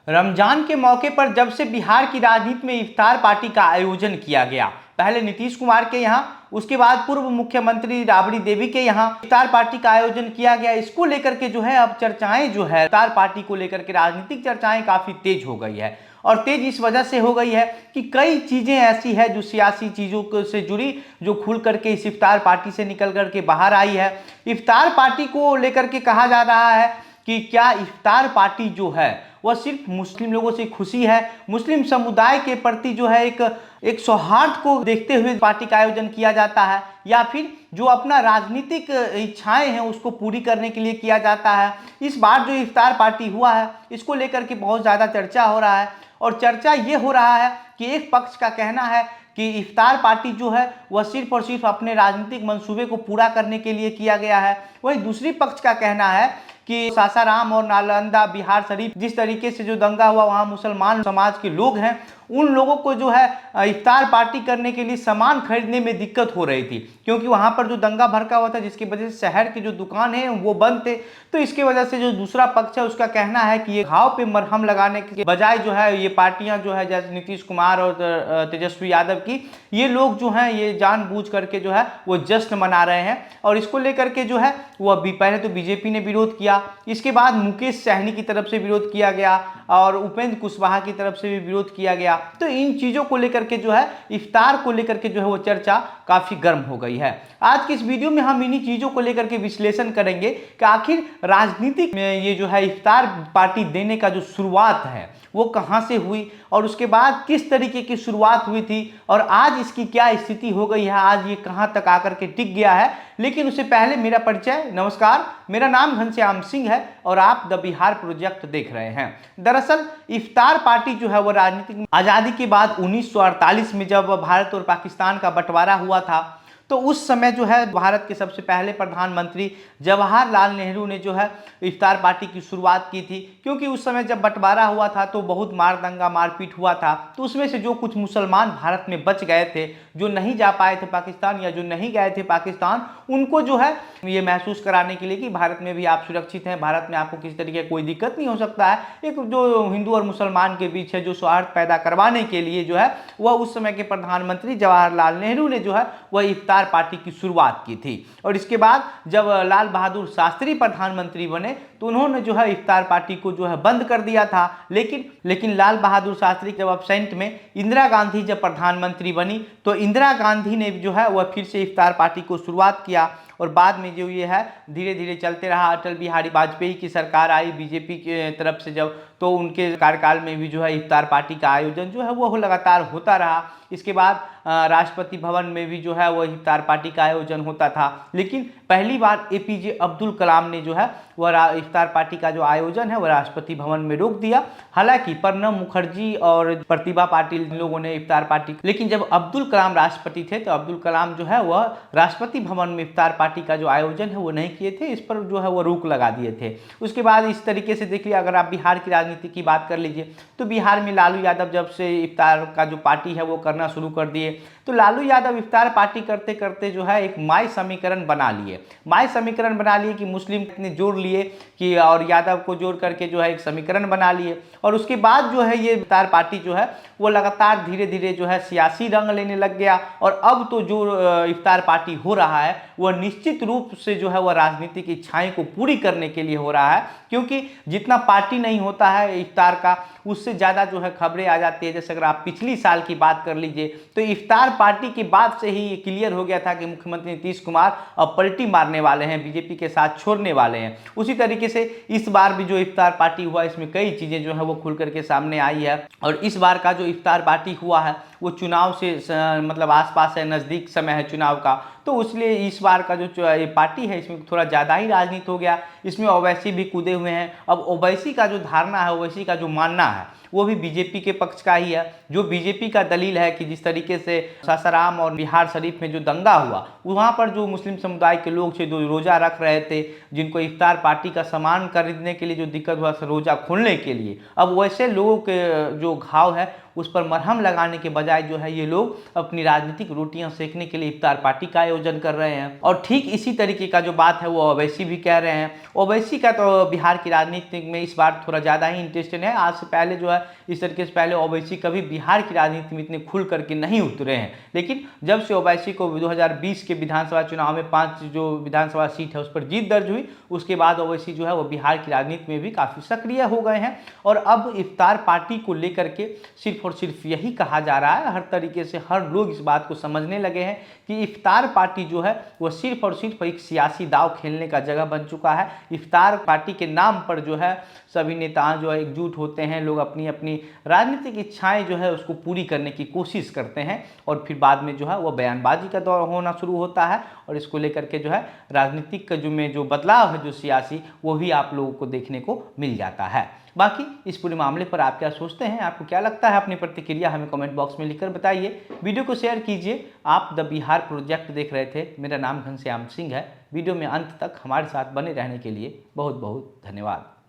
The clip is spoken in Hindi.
रमजान के मौके पर जब से बिहार की राजनीति में इफ्तार पार्टी का आयोजन किया गया, पहले नीतीश कुमार के यहाँ, उसके बाद पूर्व मुख्यमंत्री राबड़ी देवी के यहाँ इफ्तार पार्टी का आयोजन किया गया। इसको लेकर के जो है अब चर्चाएं जो है इफ्तार पार्टी को लेकर के राजनीतिक चर्चाएं काफी तेज हो गई है। और तेज इस वजह से हो गई है कि कई चीजें ऐसी है जो सियासी चीजों से जुड़ी, जो खुल करके इस इफ्तार पार्टी से निकल करके बाहर आई है। इफ्तार पार्टी को लेकर के कहा जा रहा है कि क्या इफ्तार पार्टी जो है वह सिर्फ मुस्लिम लोगों से खुशी है, मुस्लिम समुदाय के प्रति जो है एक सौहार्द को देखते हुए पार्टी का आयोजन किया जाता है, या फिर जो अपना राजनीतिक इच्छाएं हैं उसको पूरी करने के लिए किया जाता है। इस बार जो इफ्तार पार्टी हुआ है इसको लेकर के बहुत ज़्यादा चर्चा हो रहा है। और चर्चा ये हो रहा है कि एक पक्ष का कहना है कि इफ्तार पार्टी जो है वह सिर्फ और सिर्फ अपने राजनीतिक मंसूबे को पूरा करने के लिए किया गया है। वहीं दूसरी पक्ष का कहना है कि सासाराम और नालंदा, बिहार शरीफ जिस तरीके से जो दंगा हुआ, वहाँ मुसलमान समाज के लोग हैं, उन लोगों को जो है इफ्तार पार्टी करने के लिए सामान खरीदने में दिक्कत हो रही थी, क्योंकि वहाँ पर जो दंगा भड़का हुआ था जिसकी वजह से शहर के जो दुकान है वो बंद थे। तो इसकी वजह से जो दूसरा पक्ष है उसका कहना है कि ये घाव पे मरहम लगाने के बजाय जो है ये पार्टियां जो है जैसे नीतीश कुमार और तेजस्वी यादव की, ये लोग जो हैं ये जानबूझ करके जो है वो जश्न मना रहे हैं। और इसको लेकर के जो है वो पहले तो बीजेपी ने विरोध किया, इसके बाद मुकेश सहनी की तरफ से विरोध किया गया और उपेंद्र कुशवाहा की तरफ से भी विरोध किया गया। तो इन चीज़ों को लेकर के जो है इफ्तार को लेकर के जो है वो चर्चा काफ़ी गर्म हो गई है। आज की इस वीडियो में हम इन्हीं चीज़ों को लेकर के विश्लेषण करेंगे कि आखिर राजनीतिक में ये जो है इफ्तार पार्टी देने का जो शुरुआत है वो कहाँ से हुई और उसके बाद किस तरीके की शुरुआत हुई थी और आज इसकी क्या स्थिति हो गई है, आज ये कहाँ तक आकर के टिक गया है। लेकिन उससे पहले मेरा परिचय, नमस्कार, मेरा नाम घनश्याम सिंह है और आप द बिहार प्रोजेक्ट देख रहे हैं। दरअसल इफ्तार पार्टी जो है वो राजनीतिक आज़ादी के बाद 1948 में जब भारत और पाकिस्तान का बंटवारा हुआ था तो उस समय जो है भारत के सबसे पहले प्रधानमंत्री जवाहरलाल नेहरू ने जो है इफ्तार पार्टी की शुरुआत की थी, क्योंकि उस समय जब बंटवारा हुआ था तो बहुत मार दंगा मारपीट हुआ था। तो उसमें से जो कुछ मुसलमान भारत में बच गए थे, जो नहीं जा पाए थे पाकिस्तान या जो नहीं गए थे पाकिस्तान, उनको जो है ये महसूस कराने के लिए कि भारत में भी आप सुरक्षित हैं, भारत में आपको किसी तरीके कोई दिक्कत नहीं हो सकता है, एक जो हिंदू और मुसलमान के बीच है जो सौहार्द पैदा करवाने के लिए जो है वह उस समय के प्रधानमंत्री जवाहरलाल नेहरू ने जो है वह इफ्तार पार्टी की शुरुआत की थी। और इसके बाद जब लाल बहादुर शास्त्री प्रधानमंत्री बने तो उन्होंने जो है इफ्तार पार्टी को जो है बंद कर दिया था। लेकिन लाल बहादुर शास्त्री जब एब्सेंट में इंदिरा गांधी जब प्रधानमंत्री बनी तो इंदिरा गांधी ने जो है वह फिर से इफ्तार पार्टी को शुरुआत किया और बाद में जो ये है धीरे धीरे चलते रहा। अटल बिहारी वाजपेयी की सरकार आई बीजेपी की तरफ से जब, तो उनके कार्यकाल में भी जो है इफ्तार पार्टी का आयोजन जो है वो लगातार होता रहा। इसके बाद राष्ट्रपति भवन में भी जो है वो इफ्तार पार्टी का आयोजन होता था। लेकिन पहली बार एपीजे अब्दुल कलाम ने जो है वह इफ्तार पार्टी का जो आयोजन है वह राष्ट्रपति भवन में रोक दिया। हालांकि प्रणब मुखर्जी और प्रतिभा पाटिल लोगों ने इफ्तार पार्टी, लेकिन जब अब्दुल कलाम राष्ट्रपति थे तो अब्दुल कलाम जो है वह राष्ट्रपति भवन में इफ्तार पार्टी का जो आयोजन है वो नहीं किए थे, इस पर जो है वो रोक लगा दिए थे। उसके बाद इस तरीके से देखिए, अगर आप बिहार की राजनीति की बात कर लीजिए तो बिहार में लालू यादव जब से इफ्तार का जो पार्टी है वो करना शुरू कर दिए तो लालू यादव इफ्तार पार्टी करते करते जो है एक माई समीकरण बना लिए कि मुस्लिम ने जोड़ लिए कि और यादव को जोड़ करके जो है एक समीकरण बना लिए। और उसके बाद जो है ये इफ्तार पार्टी जो है वो लगातार धीरे धीरे जो है सियासी रंग लेने लग गया। और अब तो जो इफ्तार पार्टी हो रहा है वह निश्चित रूप से जो है वह राजनीतिक इच्छाएं को पूरी करने के लिए हो रहा है, क्योंकि जितना पार्टी नहीं होता है इफ्तार का उससे ज़्यादा जो है खबरें आ जाती है। जैसे अगर आप पिछली साल की बात कर लीजिए तो इफ्तार पार्टी के बाद से ही ये क्लियर हो गया था कि मुख्यमंत्री नीतीश कुमार अब पलटी मारने वाले हैं, बीजेपी के साथ छोड़ने वाले हैं। उसी तरीके से इस बार भी जो इफ्तार पार्टी हुआ इसमें कई चीज़ें जो है वो खुल करके सामने आई है। और इस बार का जो इफ्तार पार्टी हुआ है वो चुनाव से मतलब आसपास है, नज़दीक समय है चुनाव का, तो इसलिए इस बार का जो पार्टी है इसमें थोड़ा ज़्यादा ही राजनीति हो गया। इसमें ओवैसी भी कूदे हुए हैं। अब ओवैसी का जो धारणा है, ओवैसी का जो मानना है वो भी बीजेपी के पक्ष का ही है। जो बीजेपी का दलील है कि जिस तरीके से सासाराम और बिहार शरीफ में जो दंगा हुआ वहाँ पर जो मुस्लिम समुदाय के लोग थे जो रोज़ा रख रहे थे, जिनको इफ्तार पार्टी का सामान खरीदने के लिए जो दिक्कत हुआ रोज़ा खोलने के लिए, अब वैसे लोगों के जो घाव है उस पर मरहम लगाने के बजाय जो है ये लोग अपनी राजनीतिक रोटियां सेकने के लिए इफ्तार पार्टी का आयोजन कर रहे हैं। और ठीक इसी तरीके का जो बात है वो ओवैसी भी कह रहे हैं। ओवैसी का तो बिहार की राजनीति में इस बार थोड़ा ज़्यादा ही इंटरेस्टेड है। आज से पहले जो है इस तरीके से पहले ओवैसी कभी बिहार की राजनीति में इतने खुल करके नहीं उतरे हैं, लेकिन जब से ओवैसी को 2020 के विधानसभा चुनाव में 5 जो विधानसभा सीट है उस पर जीत दर्ज हुई, उसके बाद ओवैसी जो है वो बिहार की राजनीति में भी काफ़ी सक्रिय हो गए हैं। और अब इफ्तार पार्टी को लेकर के सिर्फ और सिर्फ यही कहा जा रहा है, हर तरीके से हर लोग इस बात को समझने लगे हैं कि इफ्तार पार्टी जो है वो सिर्फ और सिर्फ एक सियासी दाव खेलने का जगह बन चुका है। इफ्तार पार्टी के नाम पर जो है सभी नेता जो है एकजुट होते हैं, लोग अपनी अपनी राजनीतिक इच्छाएं जो है उसको पूरी करने की कोशिश करते हैं और फिर बाद में जो है वो बयानबाजी का दौर होना शुरू होता है। और इसको लेकर के जो है राजनीतिक में जो बदलाव है जो सियासी, वो भी आप लोगों को देखने को मिल जाता है। बाकी इस पूरे मामले पर आप क्या सोचते हैं, आपको क्या लगता है, अपनी प्रतिक्रिया हमें कमेंट बॉक्स में लिखकर बताइए। वीडियो को शेयर कीजिए। आप द बिहार प्रोजेक्ट देख रहे थे। मेरा नाम घनश्याम सिंह है। वीडियो में अंत तक हमारे साथ बने रहने के लिए बहुत बहुत धन्यवाद।